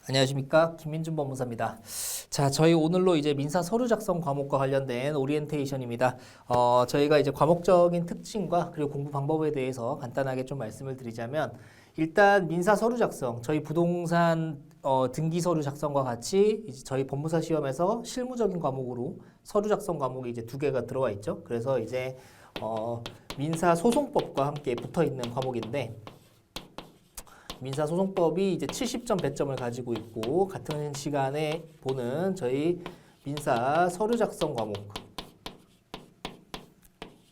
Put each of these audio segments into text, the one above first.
안녕하십니까, 김민준 법무사입니다. 자, 저희 오늘로 이제 민사 서류 작성 과목과 관련된 오리엔테이션입니다. 저희가 이제 과목적인 특징과 그리고 공부 방법에 대해서 간단하게 좀 말씀을 드리자면, 일단 민사 서류 작성, 저희 부동산 등기 서류 작성과 같이 이제 저희 법무사 시험에서 실무적인 과목으로 서류 작성 과목이 이제 2개가 들어와 있죠. 그래서 이제 민사 소송법과 함께 붙어 있는 과목인데, 민사소송법이 이제 70점 배점을 가지고 있고, 같은 시간에 보는 저희 민사 서류 작성 과목,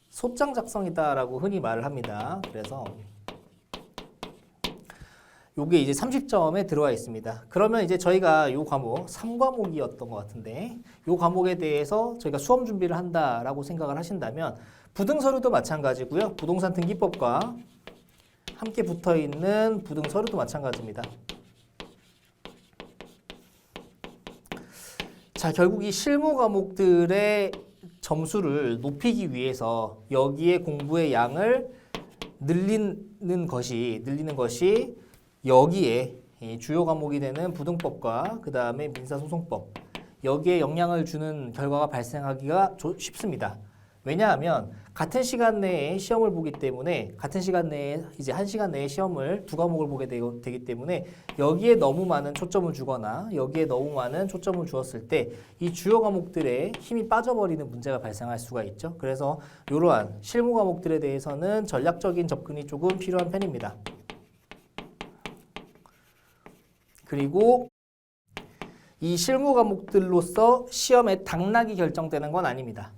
소장 작성이다라고 흔히 말을 합니다. 그래서 요게 이제 30점에 들어와 있습니다. 그러면 이제 저희가 이 과목 3과목이었던 것 같은데, 이 과목에 대해서 저희가 수험 준비를 한다라고 생각을 하신다면, 부등서류도 마찬가지고요. 부동산 등기법과 함께 붙어있는 부등서류도 마찬가지입니다. 자, 결국 이 실무 과목들의 점수를 높이기 위해서 여기에 공부의 양을 늘리는 것이 여기에 주요 과목이 되는 부등법과 그 다음에 민사소송법, 여기에 영향을 주는 결과가 발생하기가 쉽습니다. 왜냐하면 같은 시간 내에 시험을 보기 때문에, 같은 시간 내에 이제 1시간 내에 시험을 2과목을 보게 되기 때문에, 여기에 너무 많은 초점을 주거나 여기에 너무 많은 초점을 주었을 때 이 주요 과목들에 힘이 빠져버리는 문제가 발생할 수가 있죠. 그래서 이러한 실무 과목들에 대해서는 전략적인 접근이 조금 필요한 편입니다. 그리고 이 실무 과목들로서 시험의 당락이 결정되는 건 아닙니다.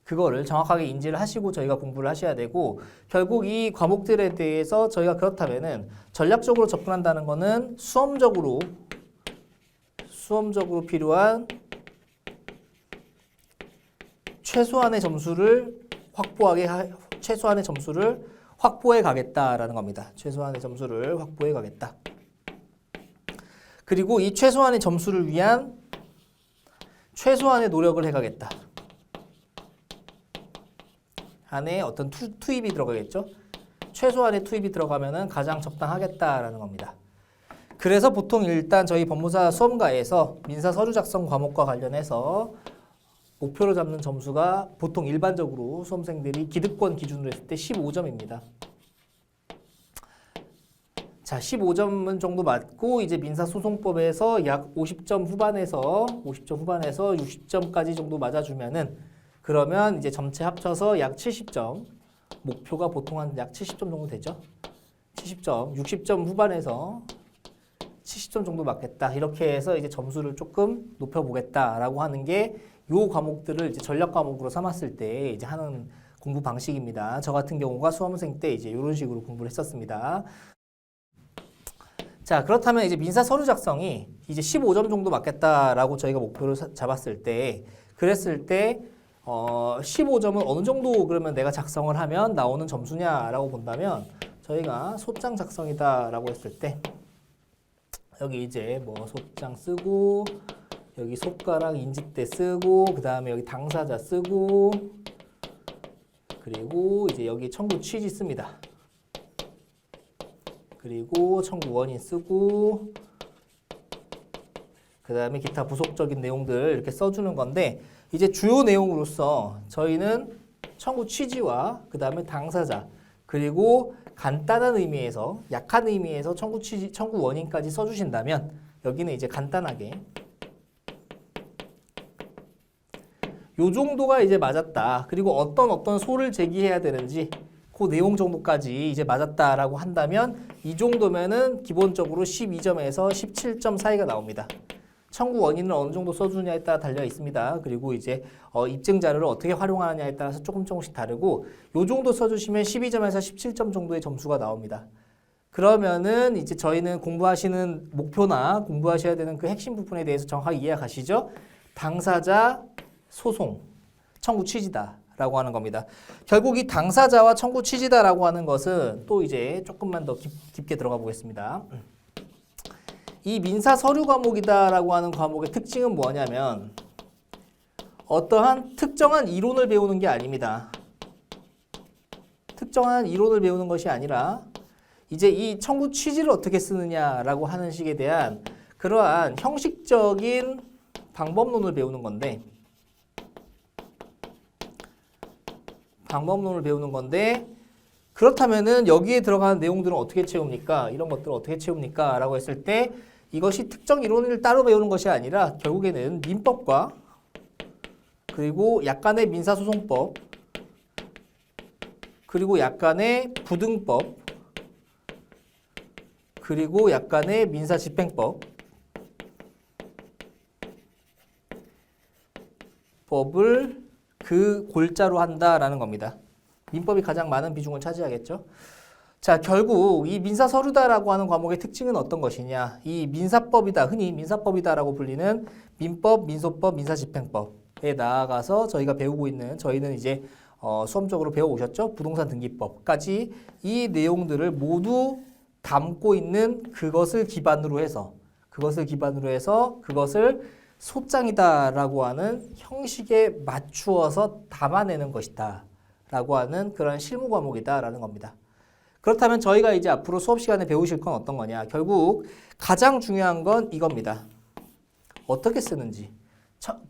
그거를 정확하게 인지를 하시고 저희가 공부를 하셔야 되고, 결국 이 과목들에 대해서 저희가 그렇다면은 전략적으로 접근한다는 거는 수험적으로 필요한 최소한의 점수를 확보해 가겠다라는 겁니다. 최소한의 점수를 확보해 가겠다. 그리고 이 최소한의 점수를 위한 최소한의 노력을 해 가겠다. 안에 어떤 투입이 들어가겠죠. 최소한의 투입이 들어가면은 가장 적당하겠다라는 겁니다. 그래서 보통 일단 저희 법무사 수험가에서 민사 서류 작성 과목과 관련해서 목표로 잡는 점수가 보통 일반적으로 수험생들이 기득권 기준으로 했을 때 15점입니다. 자, 15점 정도 맞고 이제 민사소송법에서 약 50점 후반에서 60점까지 정도 맞아주면은, 그러면 이제 전체 합쳐서 약 70점, 목표가 보통 한 약 70점 정도 되죠. 70점, 60점 후반에서 70점 정도 맞겠다. 이렇게 해서 이제 점수를 조금 높여보겠다라고 하는 게 요 과목들을 이제 전략 과목으로 삼았을 때 이제 하는 공부 방식입니다. 저 같은 경우가 수험생 때 이제 이런 식으로 공부를 했었습니다. 자, 그렇다면 이제 민사 서류 작성이 이제 15점 정도 맞겠다라고 저희가 목표를 잡았을 때, 그랬을 때 15점은 어느 정도 그러면 내가 작성을 하면 나오는 점수냐라고 본다면, 저희가 소장 작성이다라고 했을 때 여기 이제 뭐 소장 쓰고, 여기 손가락 인지대 쓰고, 그 다음에 여기 당사자 쓰고, 그리고 이제 여기 청구 취지 씁니다. 그리고 청구 원인 쓰고, 그 다음에 기타 부속적인 내용들 이렇게 써주는 건데, 이제 주요 내용으로서 저희는 청구 취지와 그 다음에 당사자, 그리고 간단한 의미에서, 약한 의미에서 청구 취지, 청구 원인까지 써주신다면, 여기는 이제 간단하게 요 정도가 이제 맞았다. 그리고 어떤 소를 제기해야 되는지 그 내용 정도까지 이제 맞았다라고 한다면, 이 정도면은 기본적으로 12점에서 17점 사이가 나옵니다. 청구 원인을 어느 정도 써주냐에 따라 달려 있습니다. 그리고 이제 입증 자료를 어떻게 활용하느냐에 따라서 조금씩 다르고, 요 정도 써주시면 12점에서 17점 정도의 점수가 나옵니다. 그러면은 이제 저희는 공부하시는 목표나 공부하셔야 되는 그 핵심 부분에 대해서 정확하게 이해가시죠? 당사자, 소송, 청구 취지다라고 하는 겁니다. 결국 이 당사자와 청구 취지다라고 하는 것은 또 이제 조금만 더 깊게 들어가 보겠습니다. 이 민사 서류 과목이다라고 하는 과목의 특징은 뭐냐면, 어떠한 특정한 이론을 배우는 게 아닙니다. 특정한 이론을 배우는 것이 아니라 이제 이 청구 취지를 어떻게 쓰느냐라고 하는 식에 대한 그러한 형식적인 방법론을 배우는 건데 그렇다면은 여기에 들어가는 내용들은 어떻게 채웁니까? 이런 것들을 어떻게 채웁니까? 라고 했을 때 이것이 특정 이론을 따로 배우는 것이 아니라 결국에는 민법과 그리고 약간의 민사소송법 그리고 약간의 부등법 그리고 약간의 민사집행법 법을 그 골자로 한다라는 겁니다. 민법이 가장 많은 비중을 차지하겠죠. 자, 결국 이 민사서류다라고 하는 과목의 특징은 어떤 것이냐? 이 민사법이다, 흔히 민사법이다라고 불리는 민법, 민소법, 민사집행법에 나아가서 저희가 배우고 있는 저희는 이제 수험적으로 배워오셨죠? 부동산 등기법까지 이 내용들을 모두 담고 있는 그것을 기반으로 해서 그것을 소장이다라고 하는 형식에 맞추어서 담아내는 것이다 라고 하는 그런 실무 과목이다라는 겁니다. 그렇다면 저희가 이제 앞으로 수업 시간에 배우실 건 어떤 거냐? 결국 가장 중요한 건 이겁니다. 어떻게 쓰는지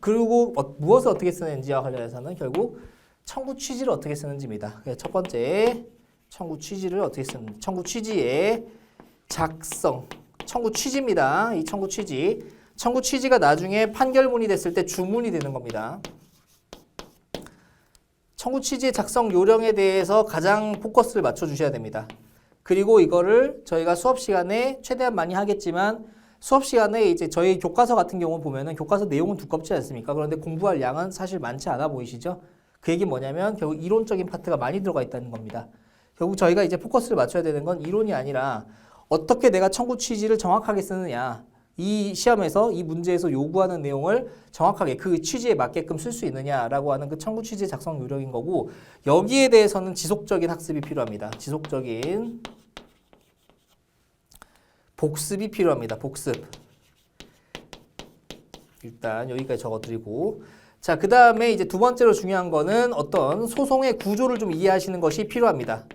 그리고 무엇을 어떻게 쓰는지와 관련해서는 결국 청구 취지를 어떻게 쓰는지입니다. 그래서 첫 번째 청구 취지를 어떻게 쓰는지 청구 취지의 작성 청구 취지입니다. 이 청구 취지가 나중에 판결문이 됐을 때 주문이 되는 겁니다. 청구 취지의 작성 요령에 대해서 가장 포커스를 맞춰 주셔야 됩니다. 그리고 이거를 저희가 수업 시간에 최대한 많이 하겠지만 수업 시간에 이제 저희 교과서 같은 경우 보면은 교과서 내용은 두껍지 않습니까? 그런데 공부할 양은 사실 많지 않아 보이시죠? 그 얘기 뭐냐면 결국 이론적인 파트가 많이 들어가 있다는 겁니다. 결국 저희가 이제 포커스를 맞춰야 되는 건 이론이 아니라 어떻게 내가 청구 취지를 정확하게 쓰느냐. 이 시험에서 이 문제에서 요구하는 내용을 정확하게 그 취지에 맞게끔 쓸 수 있느냐라고 하는 그 청구 취지 작성 요령인 거고 여기에 대해서는 지속적인 학습이 필요합니다. 지속적인 복습이 필요합니다. 복습. 일단 여기까지 적어드리고 자, 그 다음에 이제 두 번째로 중요한 거는 어떤 소송의 구조를 좀 이해하시는 것이 필요합니다.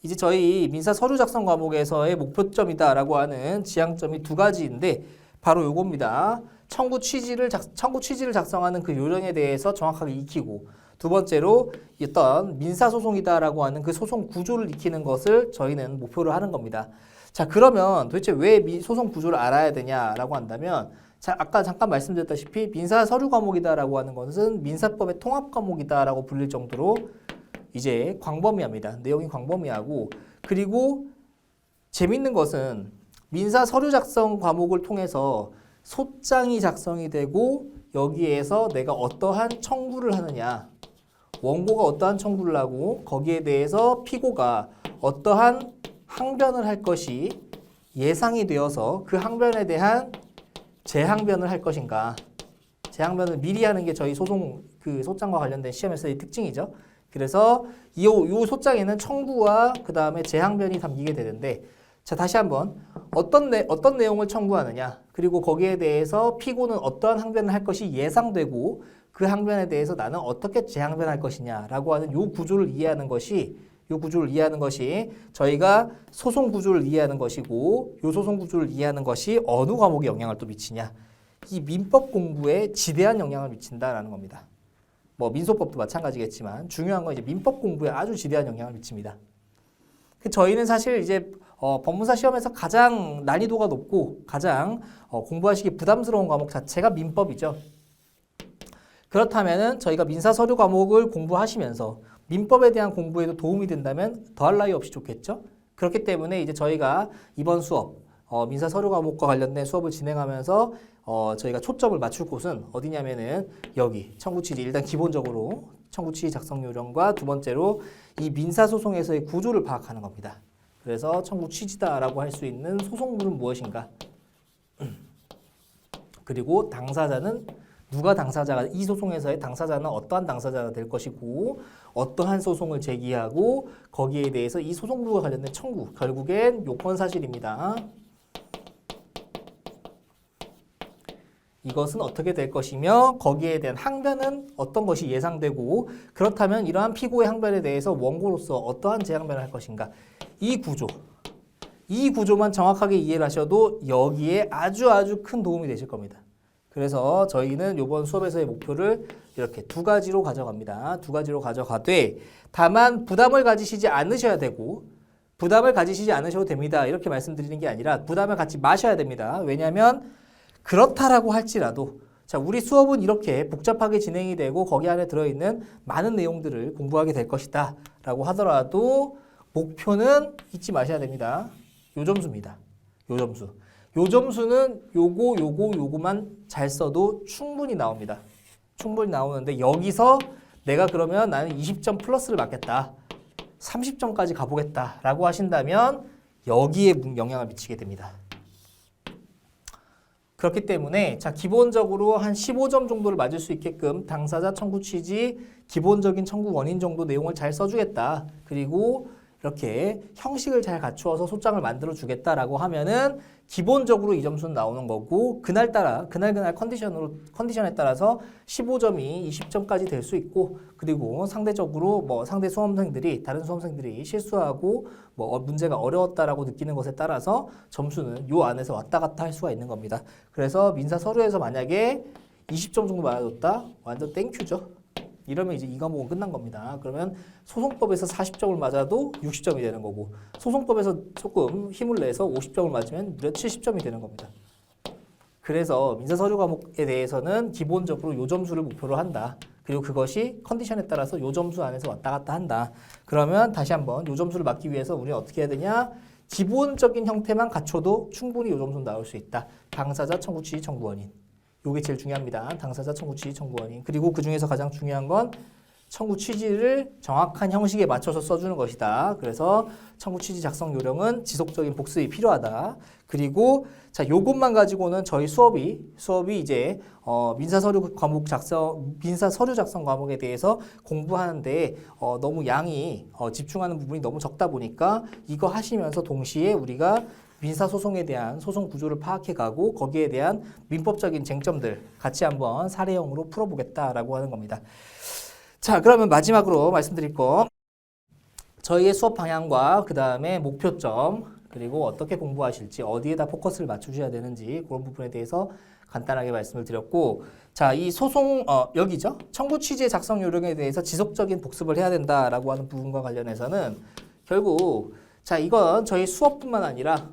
이제 저희 민사 서류 작성 과목에서의 목표점이다라고 하는 지향점이 두 가지인데 바로 요겁니다. 청구 취지를 작성하는 그 요령에 대해서 정확하게 익히고 두 번째로 어떤 민사소송이다라고 하는 그 소송 구조를 익히는 것을 저희는 목표로 하는 겁니다. 자, 그러면 도대체 왜 소송 구조를 알아야 되냐라고 한다면 자, 아까 잠깐 말씀드렸다시피 민사 서류 과목이다라고 하는 것은 민사법의 통합 과목이다라고 불릴 정도로 이제 광범위합니다. 내용이 광범위하고 그리고 재밌는 것은 민사 서류 작성 과목을 통해서 소장이 작성이 되고 여기에서 내가 어떠한 청구를 하느냐 원고가 어떠한 청구를 하고 거기에 대해서 피고가 어떠한 항변을 할 것이 예상이 되어서 그 항변에 대한 재항변을 할 것인가 재항변을 미리 하는 게 저희 소장과 관련된 시험에서의 특징이죠. 그래서 이 소장에는 청구와 그 다음에 재항변이 담기게 되는데 자 다시 한번 어떤 내용을 청구하느냐 그리고 거기에 대해서 피고는 어떠한 항변을 할 것이 예상되고 그 항변에 대해서 나는 어떻게 재항변할 것이냐라고 하는 요 구조를 이해하는 것이 저희가 소송 구조를 이해하는 것이고 요 소송 구조를 이해하는 것이 어느 과목에 영향을 또 미치냐 이 민법 공부에 지대한 영향을 미친다라는 겁니다. 뭐 민소법도 마찬가지겠지만 중요한 건 이제 민법 공부에 아주 지대한 영향을 미칩니다. 저희는 사실 이제 법무사 시험에서 가장 난이도가 높고 가장 공부하시기 부담스러운 과목 자체가 민법이죠. 그렇다면은 저희가 민사 서류 과목을 공부하시면서 민법에 대한 공부에도 도움이 된다면 더할 나위 없이 좋겠죠. 그렇기 때문에 이제 저희가 이번 수업 민사 서류 과목과 관련된 수업을 진행하면서 저희가 초점을 맞출 곳은 어디냐면은 여기 청구 취지 일단 기본적으로 청구 취지 작성 요령과 두 번째로 이 민사 소송에서의 구조를 파악하는 겁니다. 그래서 청구 취지다라고 할 수 있는 소송물은 무엇인가? 그리고 당사자는 누가 당사자가 이 소송에서의 당사자는 어떠한 당사자가 될 것이고 어떠한 소송을 제기하고 거기에 대해서 이 소송물과 관련된 청구 결국엔 요건 사실입니다. 이것은 어떻게 될 것이며 거기에 대한 항변은 어떤 것이 예상되고 그렇다면 이러한 피고의 항변에 대해서 원고로서 어떠한 재항변을 할 것인가 이 구조 이 구조만 정확하게 이해를 하셔도 여기에 아주 큰 도움이 되실 겁니다. 그래서 저희는 이번 수업에서의 목표를 이렇게 두 가지로 가져갑니다. 두 가지로 가져가되 다만 부담을 가지시지 않으셔야 되고 부담을 가지시지 않으셔도 됩니다. 이렇게 말씀드리는 게 아니라 부담을 갖지 마셔야 됩니다. 왜냐하면 그렇다라고 할지라도 자, 우리 수업은 이렇게 복잡하게 진행이 되고 거기 안에 들어있는 많은 내용들을 공부하게 될 것이다 라고 하더라도 목표는 잊지 마셔야 됩니다. 요 점수입니다. 요 점수. 요 점수는 요거만 잘 써도 충분히 나옵니다. 충분히 나오는데 여기서 내가 그러면 나는 20점 플러스를 맞겠다. 30점까지 가보겠다 라고 하신다면 여기에 영향을 미치게 됩니다. 그렇기 때문에 자 기본적으로 한 15점 정도를 맞을 수 있게끔 당사자, 청구 취지, 기본적인 청구 원인 정도 내용을 잘 써주겠다. 그리고 이렇게 형식을 잘 갖추어서 소장을 만들어 주겠다라고 하면은 기본적으로 이 점수는 나오는 거고 그날 컨디션에 따라서 15점이 20점까지 될 수 있고 그리고 상대적으로 뭐 상대 수험생들이 다른 수험생들이 실수하고 뭐 문제가 어려웠다라고 느끼는 것에 따라서 점수는 요 안에서 왔다 갔다 할 수가 있는 겁니다. 그래서 민사 서류에서 만약에 20점 정도 맞아줬다? 완전 땡큐죠. 이러면 이제 이 과목은 끝난 겁니다. 그러면 소송법에서 40점을 맞아도 60점이 되는 거고 소송법에서 조금 힘을 내서 50점을 맞으면 무려 70점이 되는 겁니다. 그래서 민사서류 과목에 대해서는 기본적으로 요 점수를 목표로 한다. 그리고 그것이 컨디션에 따라서 요 점수 안에서 왔다 갔다 한다. 그러면 다시 한번 요 점수를 맞기 위해서 우리는 어떻게 해야 되냐? 기본적인 형태만 갖춰도 충분히 요 점수는 나올 수 있다. 당사자, 청구 취지, 청구 원인. 요게 제일 중요합니다. 당사자, 청구 취지, 청구 원인. 그리고 그 중에서 가장 중요한 건 청구 취지를 정확한 형식에 맞춰서 써주는 것이다. 그래서 청구 취지 작성 요령은 지속적인 복습이 필요하다. 그리고 자 요것만 가지고는 저희 수업이 이제 민사서류 작성 과목에 대해서 공부하는데 너무 양이 집중하는 부분이 너무 적다 보니까 이거 하시면서 동시에 우리가 민사소송에 대한 소송 구조를 파악해가고 거기에 대한 민법적인 쟁점들 같이 한번 사례형으로 풀어보겠다라고 하는 겁니다. 자, 그러면 마지막으로 말씀드릴 거 저희의 수업 방향과 그 다음에 목표점 그리고 어떻게 공부하실지 어디에다 포커스를 맞추셔야 되는지 그런 부분에 대해서 간단하게 말씀을 드렸고 자, 이 소송 여기죠. 청구 취지의 작성 요령에 대해서 지속적인 복습을 해야 된다라고 하는 부분과 관련해서는 결국 자, 이건 저희 수업뿐만 아니라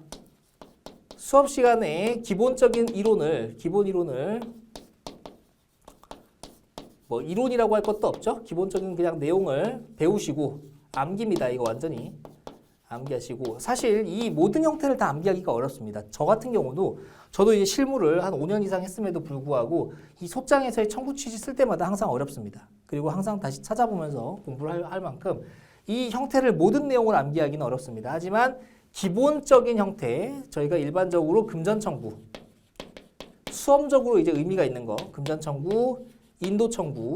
수업 시간에 기본 이론을 뭐 이론이라고 할 것도 없죠. 기본적인 그냥 내용을 배우시고 암기입니다. 이거 완전히 암기하시고 사실 이 모든 형태를 다 암기하기가 어렵습니다. 저 같은 경우도 저도 이제 실무를 한 5년 이상 했음에도 불구하고 이 소장에서의 청구 취지 쓸 때마다 항상 어렵습니다. 그리고 항상 다시 찾아보면서 공부를 할 만큼 이 형태를 모든 내용을 암기하기는 어렵습니다. 하지만 기본적인 형태, 저희가 일반적으로 금전 청구, 수험적으로 이제 의미가 있는 거, 금전 청구, 인도 청구,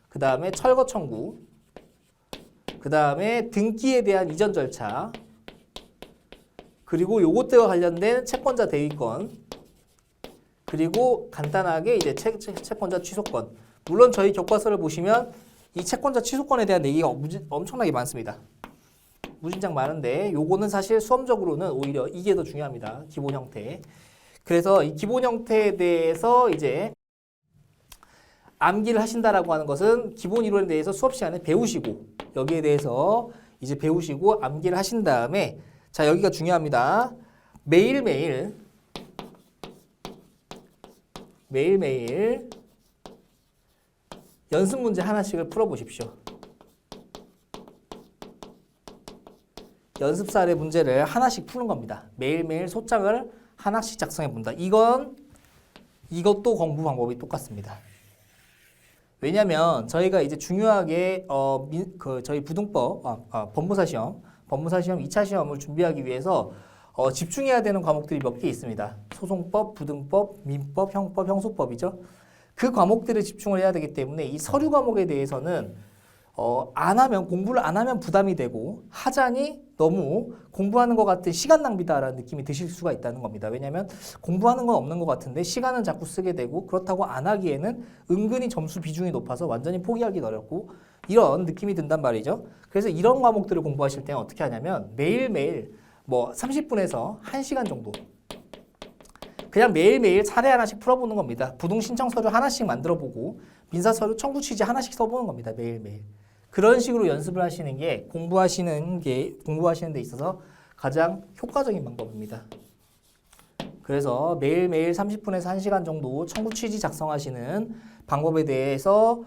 그 다음에 철거 청구, 그 다음에 등기에 대한 이전 절차, 그리고 요것들과 관련된 채권자 대위권, 그리고 간단하게 이제 채권자 취소권. 물론 저희 교과서를 보시면 이 채권자 취소권에 대한 얘기가 엄청나게 많습니다. 무진장 많은데 요거는 사실 수험적으로는 오히려 이게 더 중요합니다. 기본 형태. 그래서 이 기본 형태에 대해서 이제 암기를 하신다라고 하는 것은 기본 이론에 대해서 수업 시간에 배우시고 여기에 대해서 이제 배우시고 암기를 하신 다음에 자 여기가 중요합니다. 매일매일 연습 문제 하나씩을 풀어보십시오. 연습 사례 문제를 하나씩 푸는 겁니다. 매일매일 소장을 하나씩 작성해 본다. 이것도 공부 방법이 똑같습니다. 왜냐하면 저희가 이제 중요하게 저희 부등법 법무사 시험 2차 시험을 준비하기 위해서 집중해야 되는 과목들이 몇 개 있습니다. 소송법, 부등법, 민법, 형법, 형소법이죠. 그 과목들을 집중을 해야 되기 때문에 이 서류 과목에 대해서는 공부를 안 하면 부담이 되고 하자니 너무 공부하는 것 같은 시간 낭비다라는 느낌이 드실 수가 있다는 겁니다. 왜냐하면 공부하는 건 없는 것 같은데 시간은 자꾸 쓰게 되고 그렇다고 안 하기에는 은근히 점수 비중이 높아서 완전히 포기하기 어렵고 이런 느낌이 든단 말이죠. 그래서 이런 과목들을 공부하실 때는 어떻게 하냐면 매일매일 뭐 30분에서 1시간 정도 그냥 매일매일 차례 하나씩 풀어보는 겁니다. 부동 신청 서류 하나씩 만들어보고 민사 서류 청구 취지 하나씩 써보는 겁니다. 매일매일. 그런 식으로 연습을 하시는 게 공부하시는 데 있어서 가장 효과적인 방법입니다. 그래서 매일매일 30분에서 1시간 정도 청구 취지 작성하시는 방법에 대해서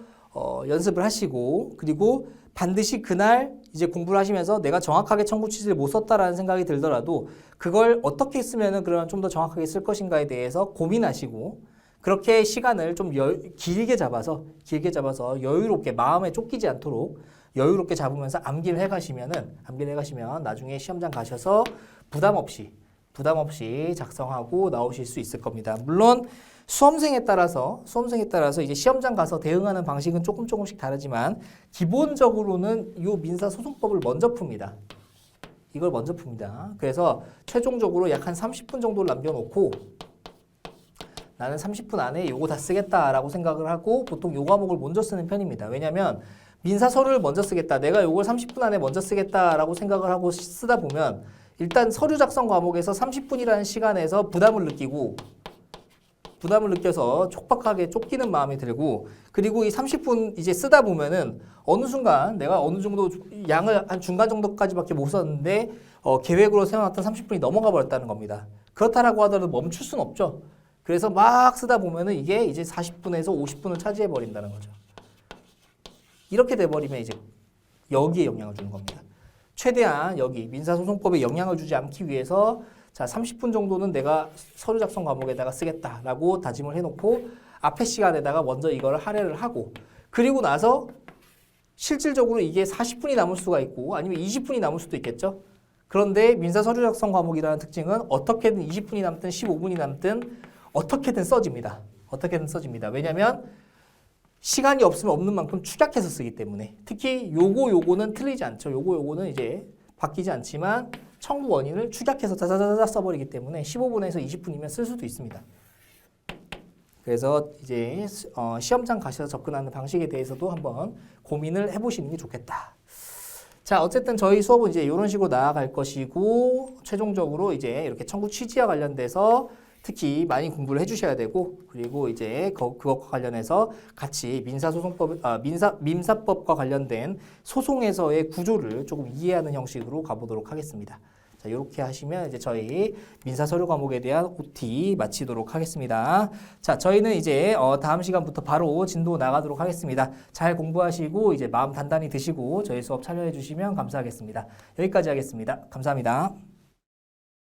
연습을 하시고 그리고 반드시 그날 이제 공부를 하시면서 내가 정확하게 청구 취지를 못 썼다라는 생각이 들더라도 그걸 어떻게 쓰면은 그러면 좀 더 정확하게 쓸 것인가에 대해서 고민하시고 그렇게 시간을 좀 길게 잡아서 여유롭게 마음에 쫓기지 않도록 여유롭게 잡으면서 암기를 해가시면 나중에 시험장 가셔서 부담 없이 작성하고 나오실 수 있을 겁니다. 물론 수험생에 따라서 이제 시험장 가서 대응하는 방식은 조금씩 다르지만 기본적으로는 이 민사소송법을 먼저 풉니다. 이걸 먼저 풉니다. 그래서 최종적으로 약 한 30분 정도를 남겨놓고 나는 30분 안에 요거 다 쓰겠다라고 생각을 하고 보통 요 과목을 먼저 쓰는 편입니다. 왜냐하면 민사 서류를 먼저 쓰겠다. 내가 요걸 30분 안에 먼저 쓰겠다라고 생각을 하고 쓰다 보면 일단 서류 작성 과목에서 30분이라는 시간에서 부담을 느껴서 촉박하게 쫓기는 마음이 들고 그리고 이 30분 이제 쓰다 보면은 어느 순간 내가 어느 정도 양을 한 중간 정도까지밖에 못 썼는데 계획으로 세워놨던 30분이 넘어가 버렸다는 겁니다. 그렇다라고 하더라도 멈출 수는 없죠. 그래서 막 쓰다 보면은 이게 이제 40분에서 50분을 차지해 버린다는 거죠. 이렇게 돼버리면 이제 여기에 영향을 주는 겁니다. 최대한 여기 민사소송법에 영향을 주지 않기 위해서 자 30분 정도는 내가 서류 작성 과목에다가 쓰겠다라고 다짐을 해놓고 앞에 시간에다가 먼저 이걸 할애를 하고 그리고 나서 실질적으로 이게 40분이 남을 수가 있고 아니면 20분이 남을 수도 있겠죠. 그런데 민사 서류 작성 과목이라는 특징은 어떻게든 20분이 남든 15분이 남든 어떻게든 써집니다. 왜냐하면 시간이 없으면 없는 만큼 축약해서 쓰기 때문에 특히 요거는 틀리지 않죠. 요거는 이제 바뀌지 않지만 청구 원인을 축약해서 자자자자 써버리기 때문에 15분에서 20분이면 쓸 수도 있습니다. 그래서 이제 시험장 가셔서 접근하는 방식에 대해서도 한번 고민을 해보시는 게 좋겠다. 자, 어쨌든 저희 수업은 이제 이런 식으로 나아갈 것이고 최종적으로 이제 이렇게 청구 취지와 관련돼서 특히 많이 공부를 해주셔야 되고 그리고 이제 그것과 관련해서 같이 민사법과 관련된 소송에서의 구조를 조금 이해하는 형식으로 가보도록 하겠습니다. 자, 이렇게 하시면 이제 저희 민사서류 과목에 대한 OT 마치도록 하겠습니다. 자, 저희는 이제 다음 시간부터 바로 진도 나가도록 하겠습니다. 잘 공부하시고 이제 마음 단단히 드시고 저희 수업 참여해 주시면 감사하겠습니다. 여기까지 하겠습니다. 감사합니다.